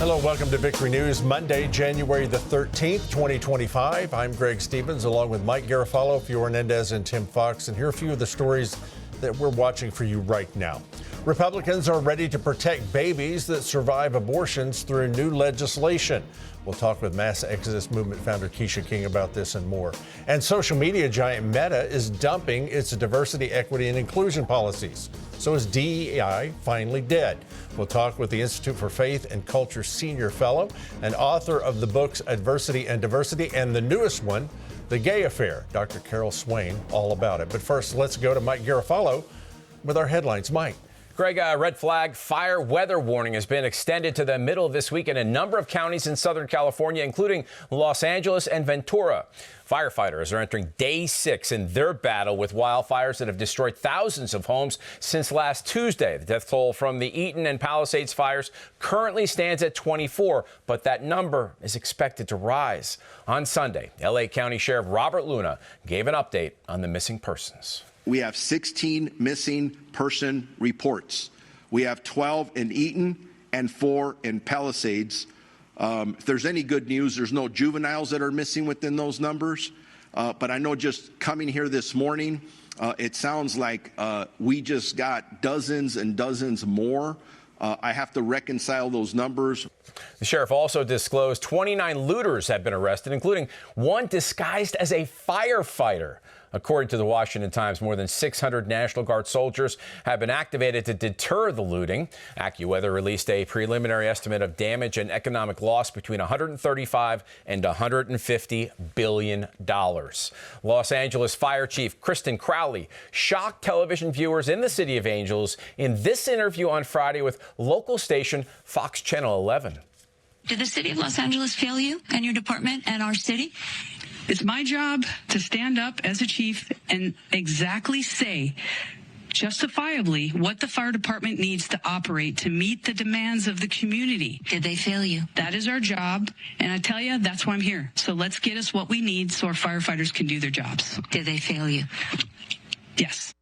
Hello, welcome to Victory News, Monday, January the 13th, 2025. I'm Greg Stevens, along with Mike Garofalo, Fiora Mendez, and Tim Fox. And here are a few of the stories that we're watching for you right now. Republicans are ready to protect babies that survive abortions through new legislation. We'll talk with Mass Exodus Movement founder Keisha King about this and more. And social media giant Meta is dumping its diversity, equity, and inclusion policies. So is DEI finally dead? We'll talk with the Institute for Faith and Culture Senior Fellow and author of the books Adversity and Diversity and the newest one, The Gay Affair, Dr. Carol Swain, all about it. But first, let's go to Mike Garofalo with our headlines. Mike. Greg, red flag fire weather warning has been extended to the middle of this week in a number of counties in Southern California, including Los Angeles and Ventura. Firefighters are entering day 6 in their battle with wildfires that have destroyed thousands of homes since last Tuesday. The death toll from the Eaton and Palisades fires currently stands at 24, but that number is expected to rise. On Sunday, L.A. County Sheriff Robert Luna gave an update on the missing persons. We have 16 missing person reports. We have 12 in Eaton and 4 in Palisades. If there's any good news, there's no juveniles that are missing within those numbers. But I know just coming here this morning, it sounds like we just got dozens and dozens more. I have to reconcile those numbers. The sheriff also disclosed 29 looters have been arrested, including one disguised as a firefighter. According to the Washington Times, more than 600 National Guard soldiers have been activated to deter the looting. AccuWeather released a preliminary estimate of damage and economic loss between $135 and $150 billion. Los Angeles Fire Chief Kristen Crowley shocked television viewers in the City of Angels in this interview on Friday with local station Fox Channel 11. Did the City of Los Angeles fail you and your department and our city? It's my job to stand up as a chief and exactly say justifiably what the fire department needs to operate to meet the demands of the community. Did they fail you? That is our job, and I tell you, that's why I'm here. So let's get us what we need so our firefighters can do their jobs. Did they fail you? Yes.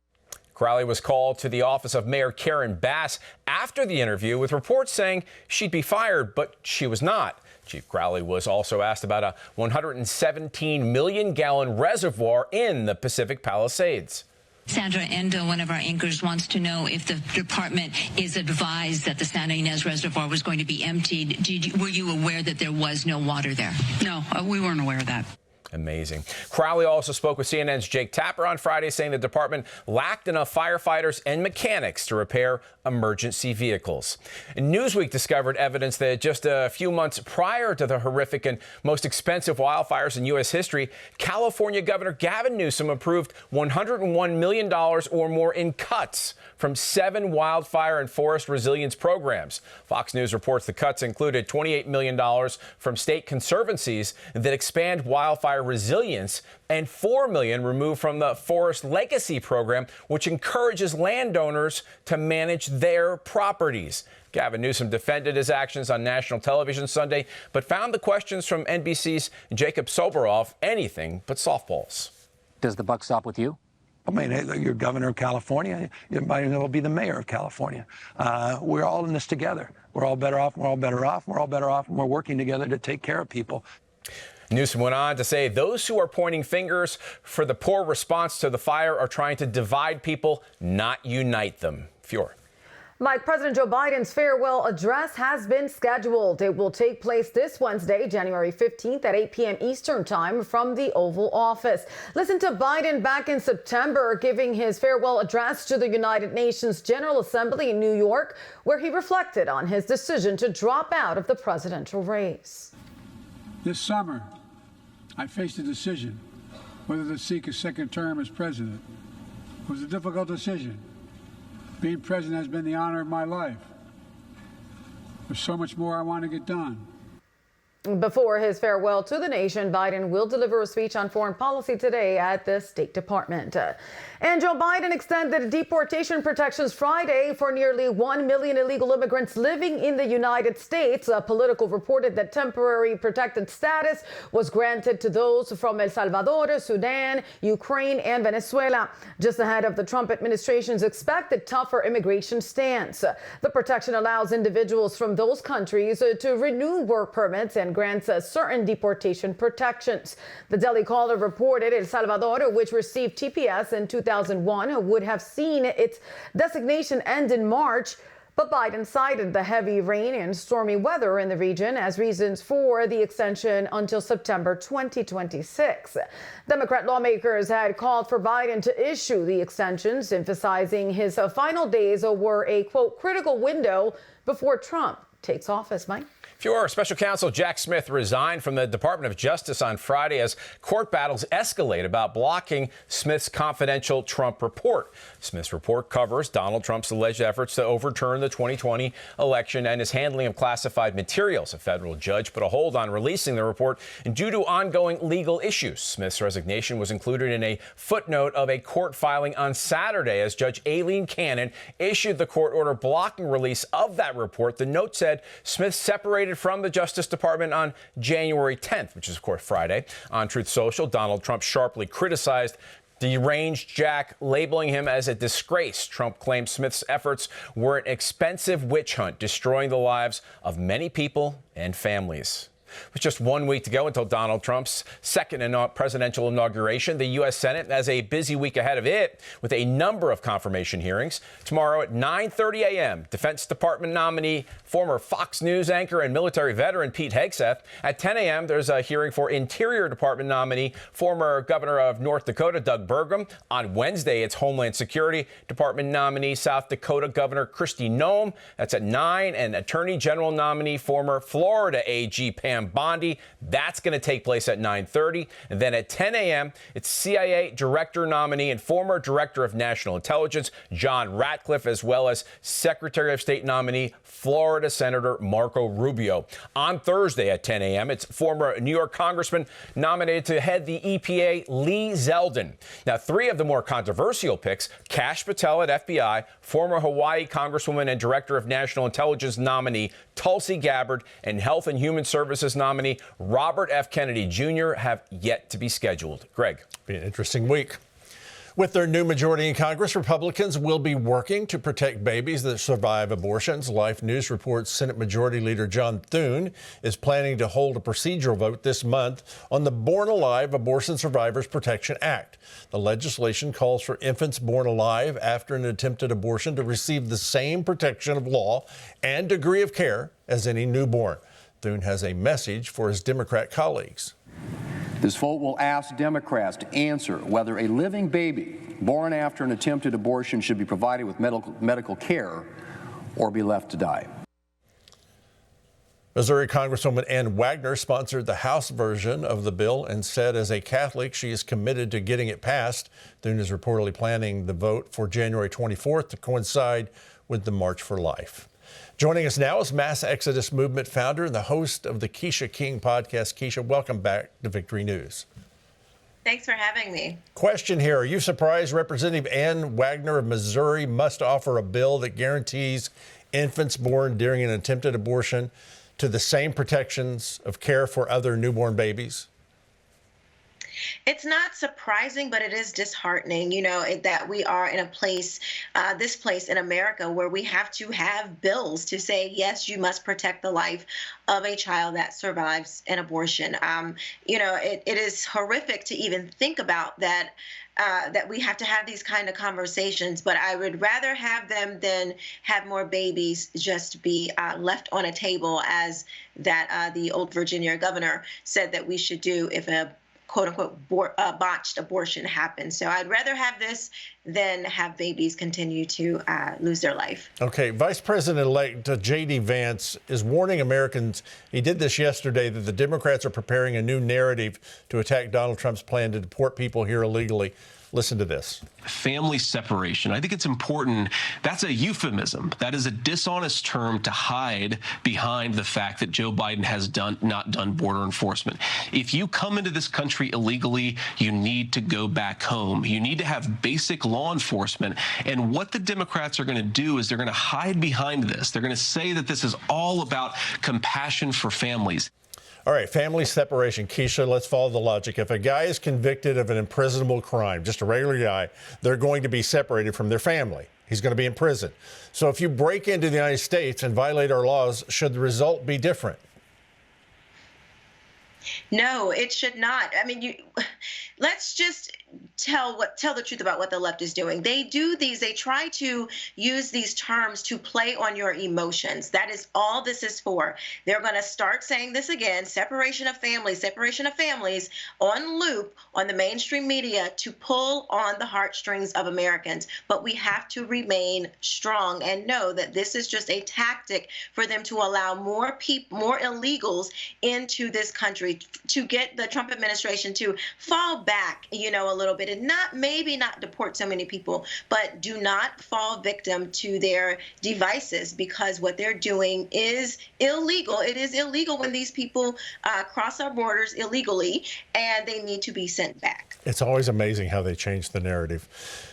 Crowley was called to the office of Mayor Karen Bass after the interview with reports saying she'd be fired, but she was not. Chief Crowley was also asked about a 117 million gallon reservoir in the Pacific Palisades. Sandra Endo, one of our anchors, wants to know if the department is advised that the Santa Ynez Reservoir was going to be emptied. Were you aware that there was no water there? No, we weren't aware of that. Amazing. Crowley also spoke with CNN's Jake Tapper on Friday, saying the department lacked enough firefighters and mechanics to repair emergency vehicles. And Newsweek discovered evidence that just a few months prior to the horrific and most expensive wildfires in U.S. history, California Governor Gavin Newsom approved $101 million or more in cuts from 7 wildfire and forest resilience programs. Fox News reports the cuts included $28 million from state conservancies that expand wildfire resilience and $4 million removed from the Forest Legacy program, which encourages landowners to manage their properties. Gavin Newsom defended his actions on national television Sunday, but found the questions from NBC's Jacob Soboroff anything but softballs. Does the buck stop with you? I mean, you're governor of California. You might as well be the mayor of California. We're all in this together. We're all better off. We're all better off. We're all better off. And we're working together to take care of people. Newsom went on to say those who are pointing fingers for the poor response to the fire are trying to divide people, not unite them. Fiora. Mike, President Joe Biden's farewell address has been scheduled. It will take place this Wednesday, January 15th at 8 p.m. Eastern Time from the Oval Office. Listen to Biden back in September giving his farewell address to the United Nations General Assembly in New York, where he reflected on his decision to drop out of the presidential race. This summer, I faced a decision whether to seek a second term as president. It was a difficult decision. Being president has been the honor of my life. There's so much more I want to get done. Before his farewell to the nation, Biden will deliver a speech on foreign policy today at the State Department. And Joe Biden extended deportation protections Friday for nearly 1 million illegal immigrants living in the United States. Politico reported that temporary protected status was granted to those from El Salvador, Sudan, Ukraine, and Venezuela, just ahead of the Trump administration's expected tougher immigration stance. The protection allows individuals from those countries to renew work permits and grants certain deportation protections. The Daily Caller reported El Salvador, which received TPS in 2001, would have seen its designation end in March. But Biden cited the heavy rain and stormy weather in the region as reasons for the extension until September 2026. Democrat lawmakers had called for Biden to issue the extensions, emphasizing his final days were a, quote, critical window before Trump takes office. Mike? Your special counsel Jack Smith resigned from the Department of Justice on Friday as court battles escalate about blocking Smith's confidential Trump report. Smith's report covers Donald Trump's alleged efforts to overturn the 2020 election and his handling of classified materials. A federal judge put a hold on releasing the report due to ongoing legal issues. Smith's resignation was included in a footnote of a court filing on Saturday as Judge Aileen Cannon issued the court order blocking release of that report. The note said Smith separated from the Justice Department on January 10th, which is, of course, Friday. On Truth Social, Donald Trump sharply criticized deranged Jack, labeling him as a disgrace. Trump claimed Smith's efforts were an expensive witch hunt, destroying the lives of many people and families. With just 1 week to go until Donald Trump's second presidential inauguration, the U.S. Senate has a busy week ahead of it with a number of confirmation hearings. Tomorrow at 9:30 a.m., Defense Department nominee, former Fox News anchor and military veteran Pete Hegseth. At 10 a.m., there's a hearing for Interior Department nominee, former governor of North Dakota Doug Burgum. On Wednesday, it's Homeland Security Department nominee, South Dakota Governor Kristi Noem. That's at 9. And Attorney General nominee, former Florida AG Pam Bondi. That's going to take place at 9:30. And then at 10 a.m., it's CIA Director nominee and former Director of National Intelligence John Ratcliffe, as well as Secretary of State nominee Florida Senator Marco Rubio. On Thursday at 10 a.m., it's former New York Congressman nominated to head the EPA, Lee Zeldin. Now, 3 of the more controversial picks, Kash Patel at FBI, former Hawaii Congresswoman and Director of National Intelligence nominee Tulsi Gabbard, and Health and Human Services nominee Robert F. Kennedy Jr. have yet to be scheduled. Greg. Be an interesting week. With their new majority in Congress, Republicans will be working to protect babies that survive abortions. Life News reports Senate Majority Leader John Thune is planning to hold a procedural vote this month on the Born Alive Abortion Survivors Protection Act. The legislation calls for infants born alive after an attempted abortion to receive the same protection of law and degree of care as any newborn. Thune has a message for his Democrat colleagues. This vote will ask Democrats to answer whether a living baby born after an attempted abortion should be provided with medical care or be left to die. Missouri Congresswoman Ann Wagner sponsored the House version of the bill and said as a Catholic she is committed to getting it passed. Thune is reportedly planning the vote for January 24th to coincide with the March for Life. Joining us now is Mass Exodus Movement founder and the host of the Keisha King podcast. Keisha, welcome back to Victory News. Thanks for having me. Question here. Are you surprised Representative Ann Wagner of Missouri must offer a bill that guarantees infants born during an attempted abortion to the same protections of care for other newborn babies? It's not surprising, but it is disheartening, that we are in a place, this place in America, where we have to have bills to say, yes, you must protect the life of a child that survives an abortion. It is horrific to even think about that. That we have to have these kind of conversations, but I would rather have them than have more babies just be left on a table, as that the old Virginia governor said that we should do if a quote-unquote botched abortion happens. So I'd rather have this than have babies continue to lose their life. Okay, Vice President-elect J.D. Vance is warning Americans, he did this yesterday, that the Democrats are preparing a new narrative to attack Donald Trump's plan to deport people here illegally. Listen to this. Family separation. I think it's important. That's a euphemism. That is a dishonest term to hide behind the fact that Joe Biden has not done border enforcement. If you come into this country illegally, you need to go back home. You need to have basic law enforcement. And what the Democrats are going to do is they're going to hide behind this. They're going to say that this is all about compassion for families. All right, family separation. Keisha, let's follow the logic. If a guy is convicted of an imprisonable crime, just a regular guy, they're going to be separated from their family. He's going to be in prison. So if you break into the United States and violate our laws, should the result be different? No, it should not. I mean, let's just tell the truth about what the left is doing. They try to use these terms to play on your emotions. That is all this is for. They're going to start saying this again, separation of families on loop on the mainstream media to pull on the heartstrings of Americans. But we have to remain strong and know that this is just a tactic for them to allow more illegals into this country, to get the Trump administration to fall back, a little bit, and maybe not deport so many people, but do not fall victim to their devices, because what they're doing is illegal. It is illegal when these people cross our borders illegally, and they need to be sent back. It's always amazing how they change the narrative.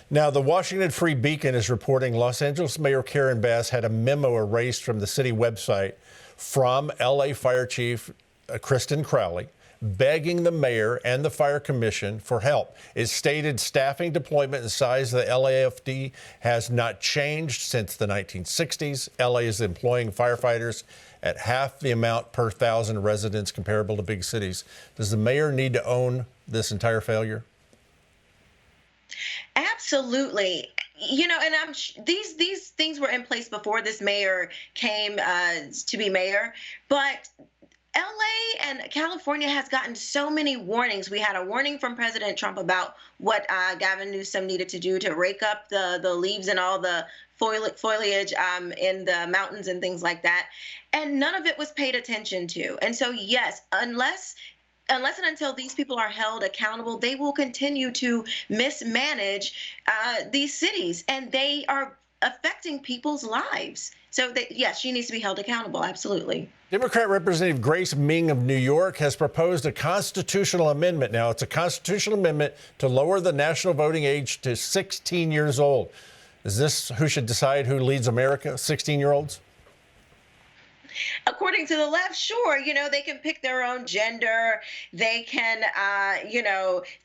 Now, the Washington Free Beacon is reporting Los Angeles Mayor Karen Bass had a memo erased from the city website from LA Fire Chief Kristen Crowley, begging the mayor and the fire commission for help. It stated staffing, deployment, and size of the LAFD has not changed since the 1960s. LA is employing firefighters at half the amount per 1,000 residents comparable to big cities. Does the mayor need to own this entire failure? Absolutely. And these things were in place before this mayor came to be mayor, but LA and California has gotten so many warnings. We had a warning from President Trump about what Gavin Newsom needed to do to rake up the leaves and all the foliage in the mountains and things like that. And none of it was paid attention to. And so, yes, unless and until these people are held accountable, they will continue to mismanage these cities, and they are affecting people's lives. So, yes, she needs to be held accountable. Absolutely. Democrat Representative Grace Meng of New York has proposed a constitutional amendment. Now, it's a constitutional amendment to lower the national voting age to 16 years old. Is this who should decide who leads America? 16-year-olds? According to the left, sure, they can pick their own gender. They can,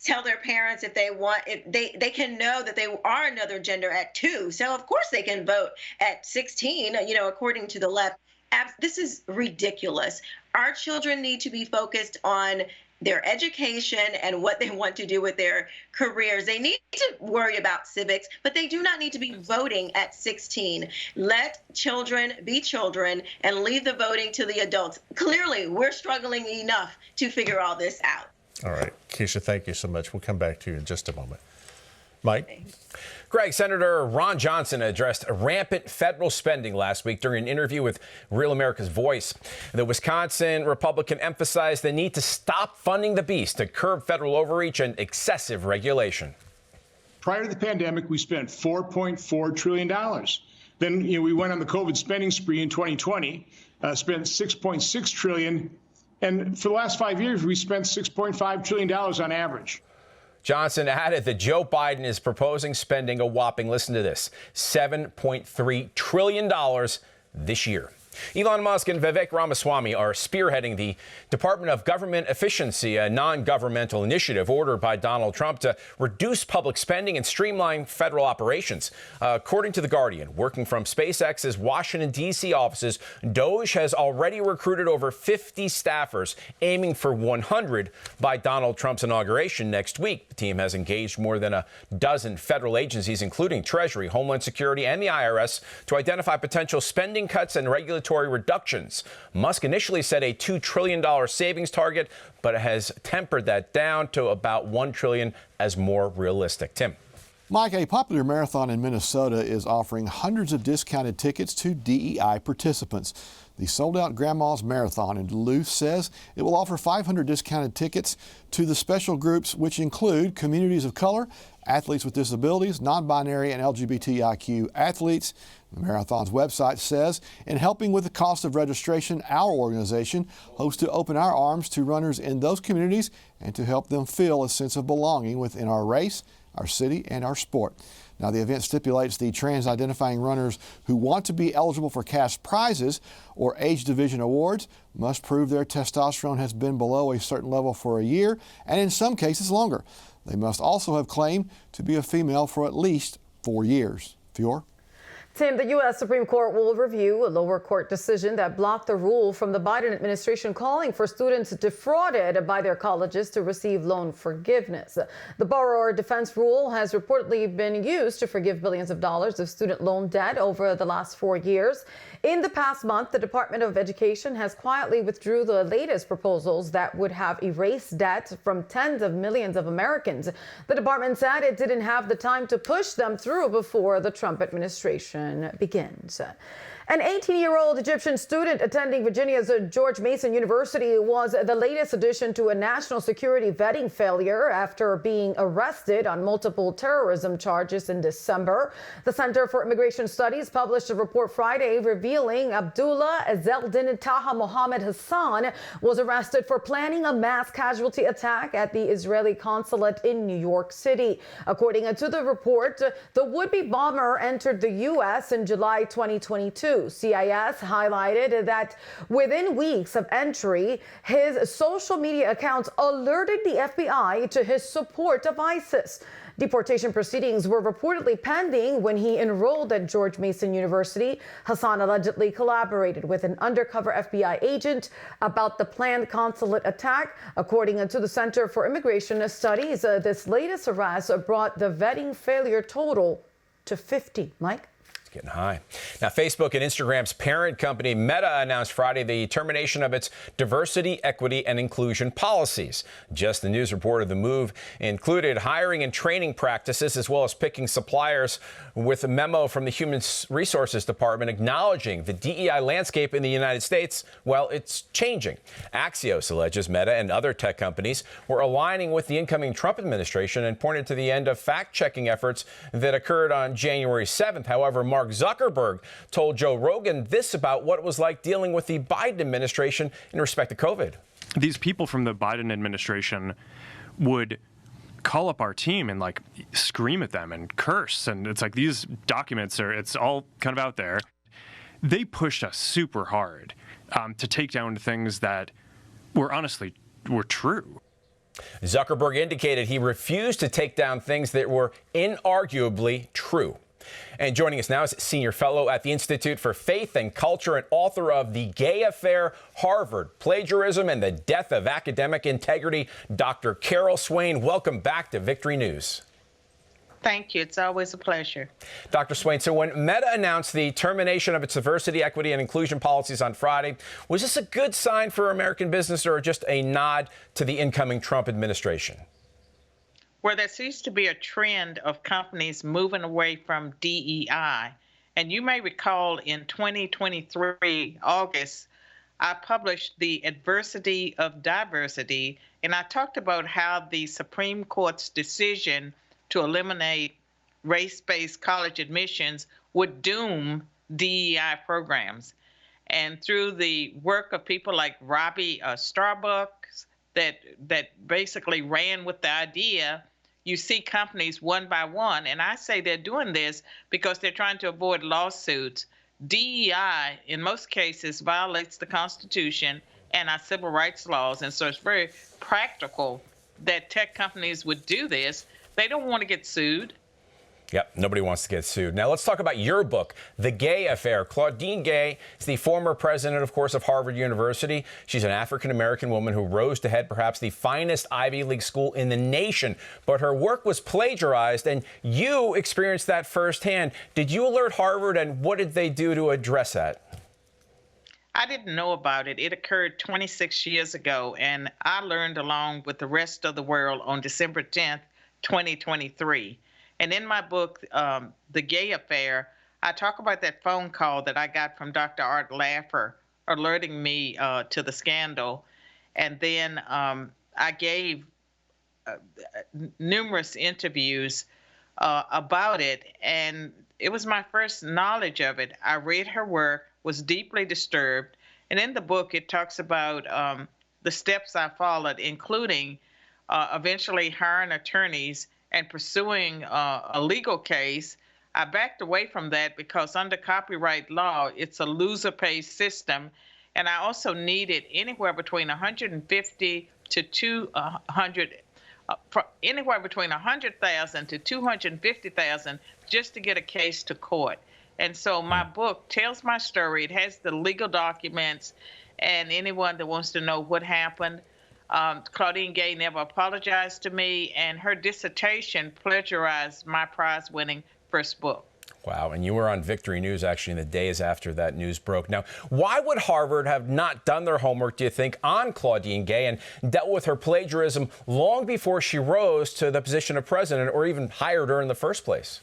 tell their parents if they want, if they can know that they are another gender at 2. So, of course, they can vote at 16, according to the left. This is ridiculous. Our children need to be focused on their education and what they want to do with their careers. They need to worry about civics, but they do not need to be voting at 16. Let children be children and leave the voting to the adults. Clearly, we're struggling enough to figure all this out. All right. Keisha, thank you so much. We'll come back to you in just a moment. Mike? Greg, Senator Ron Johnson addressed rampant federal spending last week during an interview with Real America's Voice. The Wisconsin Republican emphasized the need to stop funding the beast to curb federal overreach and excessive regulation. Prior to the pandemic, we spent $4.4 trillion. Then we went on the COVID spending spree in 2020, spent $6.6 trillion. And for the last 5 years, we spent $6.5 trillion on average. Johnson added that Joe Biden is proposing spending a whopping, listen to this, $7.3 trillion this year. Elon Musk and Vivek Ramaswamy are spearheading the Department of Government Efficiency, a non-governmental initiative ordered by Donald Trump to reduce public spending and streamline federal operations. According to The Guardian, working from SpaceX's Washington, D.C. offices, DOGE has already recruited over 50 staffers, aiming for 100 by Donald Trump's inauguration next week. The team has engaged more than a dozen federal agencies, including Treasury, Homeland Security, and the IRS, to identify potential spending cuts and regulatory reductions. Musk initially set a $2 trillion savings target, but has tempered that down to about $1 trillion as more realistic. Tim. Mike, a popular marathon in Minnesota is offering hundreds of discounted tickets to DEI participants. The sold-out Grandma's Marathon in Duluth says it will offer 500 discounted tickets to the special groups, which include communities of color, athletes with disabilities, non-binary, and LGBTIQ athletes. The marathon's website says, in helping with the cost of registration, our organization hopes to open our arms to runners in those communities and to help them feel a sense of belonging within our race, our city, and our sport. Now, the event stipulates the trans-identifying runners who want to be eligible for cash prizes or age division awards must prove their testosterone has been below a certain level for a year, and in some cases longer. They must also have claimed to be a female for at least 4 years. Fior? Tim, the U.S. Supreme Court will review a lower court decision that blocked the rule from the Biden administration calling for students defrauded by their colleges to receive loan forgiveness. The borrower defense rule has reportedly been used to forgive billions of dollars of student loan debt over the last 4 years. In the past month, the Department of Education has quietly withdrew the latest proposals that would have erased debt from tens of millions of Americans. The department said it didn't have the time to push them through before the Trump administration begins. An 18-year-old Egyptian student attending Virginia's George Mason University was the latest addition to a national security vetting failure after being arrested on multiple terrorism charges in December. The Center for Immigration Studies published a report Friday revealing Abdullah Zeldin Taha Mohammed Hassan was arrested for planning a mass casualty attack at the Israeli consulate in New York City. According to the report, the would-be bomber entered the U.S. in July 2022. CIS highlighted that within weeks of entry, his social media accounts alerted the FBI to his support of ISIS. Deportation proceedings were reportedly pending when he enrolled at George Mason University. Hassan allegedly collaborated with an undercover FBI agent about the planned consulate attack. According to the Center for Immigration Studies, this latest arrest brought the vetting failure total to 50. Mike? Getting high. Now, Facebook and Instagram's parent company Meta announced Friday the termination of its diversity, equity, and inclusion policies. Just the News reported the move included hiring and training practices as well as picking suppliers, with a memo from the Human Resources Department acknowledging the DEI landscape in the United States, well, it's changing. Axios alleges Meta and other tech companies were aligning with the incoming Trump administration and pointed to the end of fact-checking efforts that occurred on January 7th. However, Mark Zuckerberg told Joe Rogan this about what it was like dealing with the Biden administration in respect to COVID. These people from the Biden administration would call up our team and scream at them and curse. And it's like these documents it's all kind of out there. They pushed us super hard to take down things that were true. Zuckerberg indicated he refused to take down things that were inarguably true. And joining us now is senior fellow at the Institute for Faith and Culture and author of The Gay Affair, Harvard, Plagiarism and the Death of Academic Integrity, Dr. Carol Swain. Welcome back to Victory News. Thank you. It's always a pleasure. Dr. Swain, so when Meta announced the termination of its diversity, equity, and inclusion policies on Friday, was this a good sign for American business or just a nod to the incoming Trump administration? Well, there seems to be a trend of companies moving away from DEI. And you may recall in 2023, August, I published The Adversity of Diversity, and I talked about how the Supreme Court's decision to eliminate race-based college admissions would doom DEI programs. And through the work of people like Robbie Starbucks, that basically ran with the idea, you see companies one by one, and I say they're doing this because they're trying to avoid lawsuits. DEI, in most cases, violates the Constitution and our civil rights laws, and so it's very practical that tech companies would do this. They don't want to get sued. Yep, nobody wants to get sued. Now let's talk about your book, The Gay Affair. Claudine Gay is the former president, of course, of Harvard University. She's an African-American woman who rose to head perhaps the finest Ivy League school in the nation. But her work was plagiarized, and you experienced that firsthand. Did you alert Harvard, and what did they do to address that? I didn't know about it. It occurred 26 years ago, and I learned along with the rest of the world on December 10th, 2023. And in my book, The Gay Affair, I talk about that phone call that I got from Dr. Art Laffer alerting me to the scandal. And then I gave numerous interviews about it, and it was my first knowledge of it. I read her work, was deeply disturbed, and in the book it talks about the steps I followed, including eventually hiring attorneys and pursuing a legal case. I backed away from that because under copyright law, it's a loser-pays system, and I also needed anywhere between 150 to 200, anywhere between 100,000 to 250,000 just to get a case to court. And so my book tells my story. It has the legal documents, and anyone that wants to know what happened. Claudine Gay never apologized to me, and her dissertation plagiarized my prize-winning first book. Wow, and you were on Victory News actually in the days after that news broke. Now, why would Harvard have not done their homework, do you think, on Claudine Gay and dealt with her plagiarism long before she rose to the position of president or even hired her in the first place?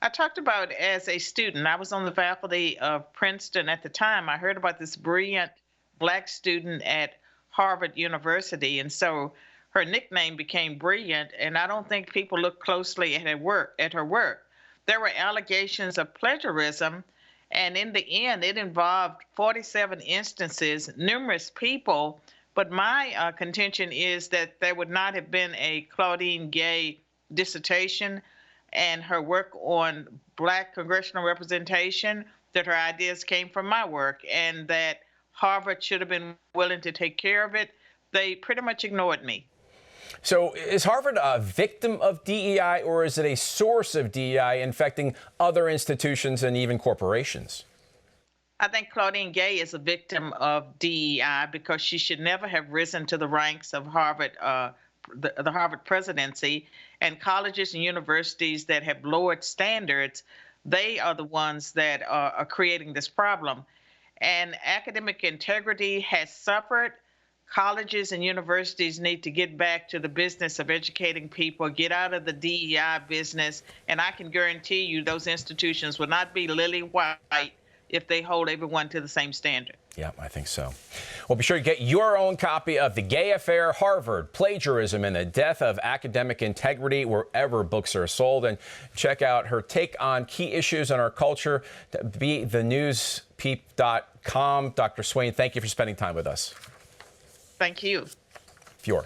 I talked about as a student. I was on the faculty of Princeton at the time. I heard about this brilliant black student at Harvard University, and so her nickname became Brilliant, and I don't think people looked closely at her work. There were allegations of plagiarism, and in the end, it involved 47 instances, numerous people, but my contention is that there would not have been a Claudine Gay dissertation and her work on black congressional representation, that her ideas came from my work, and that Harvard should have been willing to take care of it. They pretty much ignored me. So is Harvard a victim of DEI, or is it a source of DEI infecting other institutions and even corporations? I think Claudine Gay is a victim of DEI because she should never have risen to the ranks of Harvard, the Harvard presidency. And colleges and universities that have lowered standards, they are the ones that are creating this problem. And academic integrity has suffered. Colleges and universities need to get back to the business of educating people, get out of the DEI business, and I can guarantee you those institutions will not be lily white if they hold everyone to the same standard. Yeah, I think so. Well, be sure to get your own copy of The Gay Affair, Harvard, Plagiarism, and the Death of Academic Integrity wherever books are sold. And check out her take on key issues in our culture at BeTheNewsPeep.com. Dr. Swain, thank you for spending time with us. Thank you. Fior.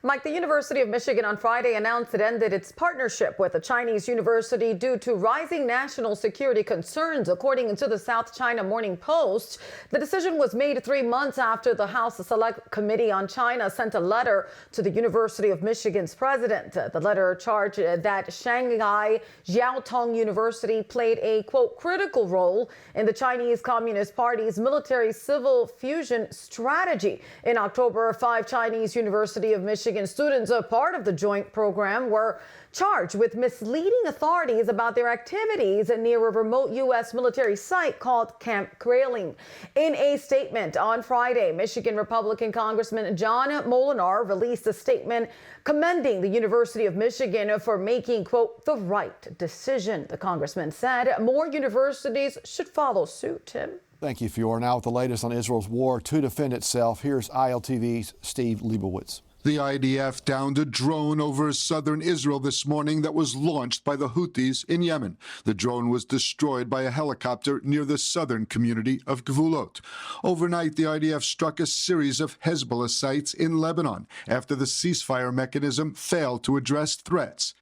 Mike, the University of Michigan on Friday announced it ended its partnership with a Chinese university due to rising national security concerns, according to the South China Morning Post. The decision was made 3 months after the House Select Committee on China sent a letter to the University of Michigan's president. The letter charged that Shanghai Jiaotong University played a, quote, critical role in the Chinese Communist Party's military-civil fusion strategy. In October, 5 Chinese University of Michigan students, a part of the joint program, were charged with misleading authorities about their activities near a remote U.S. military site called Camp Grayling. In a statement on Friday, Michigan Republican Congressman John Molinar released a statement commending the University of Michigan for making, quote, the right decision. The congressman said more universities should follow suit. Tim? Thank you, Fior. Now with the latest on Israel's war to defend itself, here's ILTV's Steve Leibowitz. The IDF downed a drone over southern Israel this morning that was launched by the Houthis in Yemen. The drone was destroyed by a helicopter near the southern community of Gvulot. Overnight, the IDF struck a series of Hezbollah sites in Lebanon after the ceasefire mechanism failed to address threats.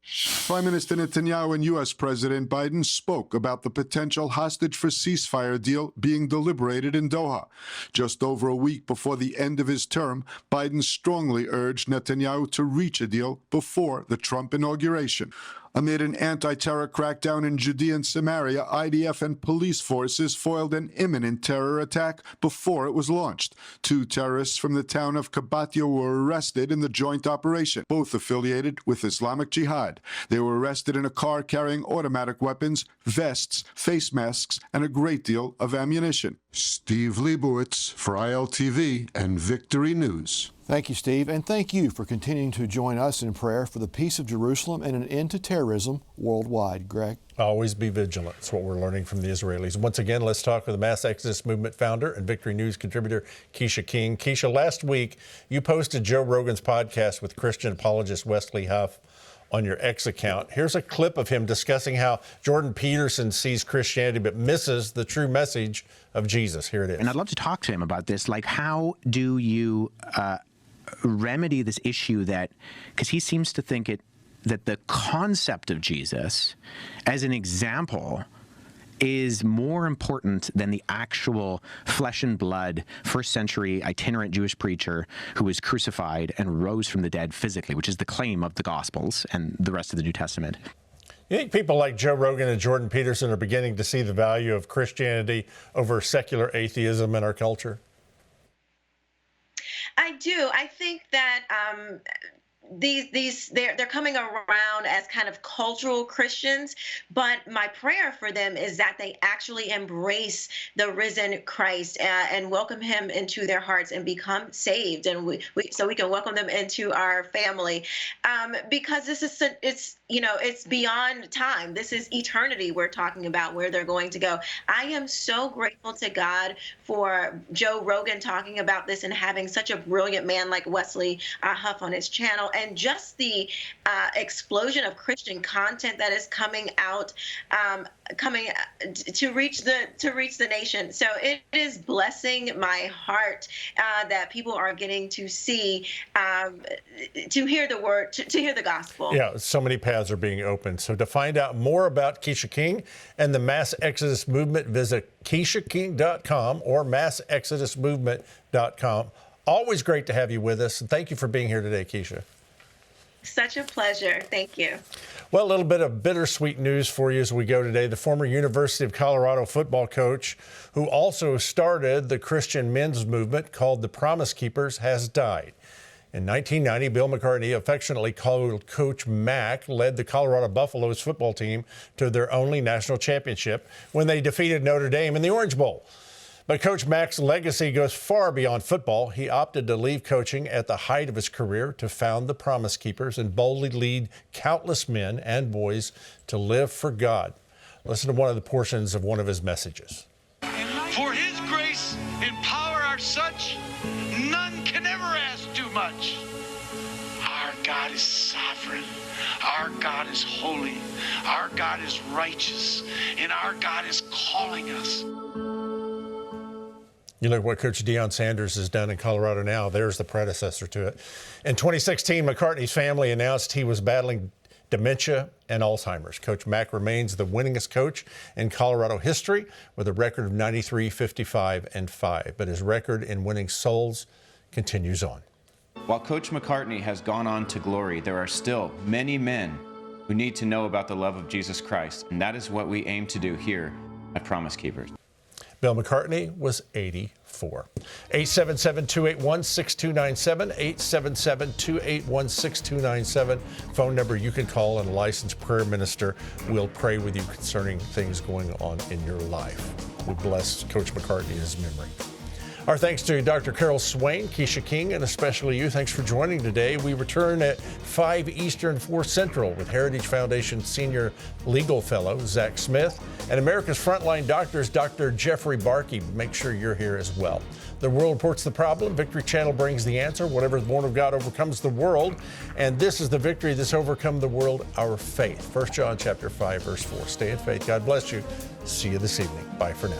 Prime Minister Netanyahu and U.S. President Biden spoke about the potential hostage for ceasefire deal being deliberated in Doha. Just over a week before the end of his term, Biden strongly urged Netanyahu to reach a deal before the Trump inauguration. Amid an anti-terror crackdown in Judea and Samaria, IDF and police forces foiled an imminent terror attack before it was launched. 2 terrorists from the town of Kabatio were arrested in the joint operation, both affiliated with Islamic Jihad. They were arrested in a car carrying automatic weapons, vests, face masks, and a great deal of ammunition. Steve Leibowitz for ILTV and Victory News. Thank you, Steve, and thank you for continuing to join us in prayer for the peace of Jerusalem and an end to terrorism worldwide. Greg? Always be vigilant. That's what we're learning from the Israelis. Once again, let's talk with the Mass Exodus Movement founder and Victory News contributor, Keisha King. Keisha, last week you posted Joe Rogan's podcast with Christian apologist Wesley Huff on your X account. Here's a clip of him discussing how Jordan Peterson sees Christianity but misses the true message of Jesus. Here it is. And I'd love to talk to him about this. Like, how do you remedy this issue because he seems to think that the concept of Jesus as an example is more important than the actual flesh and blood first century itinerant Jewish preacher who was crucified and rose from the dead physically, which is the claim of the Gospels and the rest of the New Testament. You think people like Joe Rogan and Jordan Peterson are beginning to see the value of Christianity over secular atheism in our culture? I do. I think that they're coming around as kind of cultural Christians, but my prayer for them is that they actually embrace the risen Christ and welcome him into their hearts and become saved, and so we can welcome them into our family, because this is it's beyond time. This is eternity we're talking about, where they're going to go. I am so grateful to God for Joe Rogan talking about this and having such a brilliant man like Wesley Huff on his channel, and just the explosion of Christian content that is coming out, coming to reach the nation. So it is blessing my heart that people are getting to see, to hear the word, to hear the gospel. Yeah, so many paths are being opened. So to find out more about Keisha King and the Mass Exodus Movement, visit KeishaKing.com or MassExodusMovement.com. Always great to have you with us, and thank you for being here today, Keisha. Such a pleasure. Thank you. Well, a little bit of bittersweet news for you as we go today. The former University of Colorado football coach, who also started the Christian men's movement called the Promise Keepers, has died. In 1990, Bill McCartney, affectionately called Coach Mac, led the Colorado Buffaloes football team to their only national championship when they defeated Notre Dame in the Orange Bowl. But Coach Mac's legacy goes far beyond football. He opted to leave coaching at the height of his career to found the Promise Keepers and boldly lead countless men and boys to live for God. Listen to one of the portions of one of his messages. For his grace and power are such, none can ever ask too much. Our God is sovereign. Our God is holy. Our God is righteous. And our God is calling us. You look what Coach Deion Sanders has done in Colorado now. There's the predecessor to it. In 2016, McCartney's family announced he was battling dementia and Alzheimer's. Coach Mac remains the winningest coach in Colorado history with a record of 93, 55, and 5. But his record in winning souls continues on. While Coach McCartney has gone on to glory, there are still many men who need to know about the love of Jesus Christ. And that is what we aim to do here at Promise Keepers. Bill McCartney was 84. 877-281-6297, 877-281-6297. Phone number you can call, and a licensed prayer minister will pray with you concerning things going on in your life. We bless Coach McCartney in his memory. Our thanks to Dr. Carol Swain, Keisha King, and especially you. Thanks for joining today. We return at 5 Eastern, 4 Central with Heritage Foundation Senior Legal Fellow Zach Smith and America's Frontline Doctors, Dr. Jeffrey Barkey. Make sure you're here as well. The World Reports the Problem. Victory Channel brings the answer. Whatever is born of God overcomes the world. And this is the victory that's overcome the world, our faith. 1 John chapter 5, verse 4. Stay in faith. God bless you. See you this evening. Bye for now.